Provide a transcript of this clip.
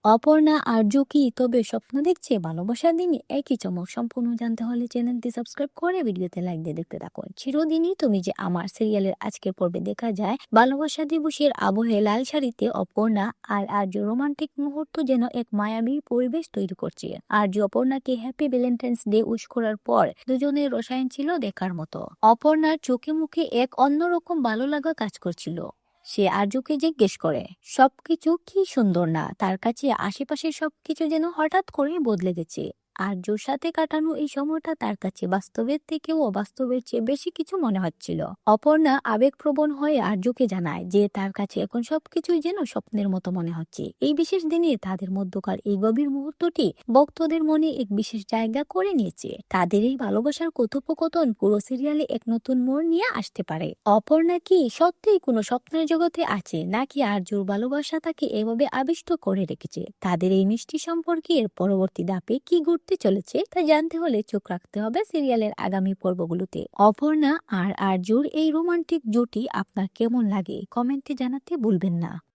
অপর্ণা আর্য কি তবে স্বপ্ন দেখছে ভালোবাসার দিনে? একই চমক সম্পূর্ণ জানতে হলে চ্যানেলটি সাবস্ক্রাইব করে ভিডিওতে লাইক দিয়ে দেখতে থাকো। চিরদিনই তুমি যে আমার সিরিয়ালের আজকের পর্বে দেখা যায় ভালোবাসা দিবসের আবহে লাল শাড়িতে অপর্ণা আর আর্য রোমান্টিক মুহূর্ত যেন এক মায়াবী পরিবেশ তৈরি করছে। আর্য অপর্ণাকে হ্যাপি ভ্যালেন্টাইন্স ডে উইশ করার পর দুজনের রসায়ন ছিল দেখার মতো। অপর্ণার চোখে মুখে এক অন্যরকম ভালো লাগা কাজ করছিল। সে আরজুকে জিজ্ঞেস করে, সবকিছু কি সুন্দর না? তার কাছে আশেপাশের সবকিছু যেন হঠাৎ করে বদলে গেছে। আরজুর সাথে কাটানো এই সময়টা তার কাছে বাস্তবের থেকেও অবাস্তবের চেয়ে বেশি কিছু মনে হচ্ছিল। অপর্ণা আবেগপ্রবণ হয়ে আরজুকে জানায় যে তার কাছে এখন সবকিছুই যেন স্বপ্নের মতো মনে হচ্ছে। এই বিশেষ দিনে তাদের মধ্যকার এই গভীর মুহূর্তটি ভক্তদের মনে এক বিশেষ জায়গা করে নিয়েছে। তাদের এই ভালোবাসার কথোপকথন পুরো সিরিয়ালে এক নতুন মোড় নিয়ে আসতে পারে। অপর্ণা কি সত্যিই কোনো স্বপ্নের জগতে আছে, নাকি আরজুর ভালোবাসা তাকে এভাবে আবিষ্ট করে রেখেছে? তাদের এই মিষ্টি সম্পর্কের পরবর্তী ধাপে কি ঘটতে চলেছে তা জানতে হলে চোখ রাখতে হবে সিরিয়ালের আগামী পর্বগুলোতে। অপর্ণা আর আরজুর এই রোমান্টিক জুটি আপনার কেমন লাগে কমেন্টে জানাতে ভুলবেন না।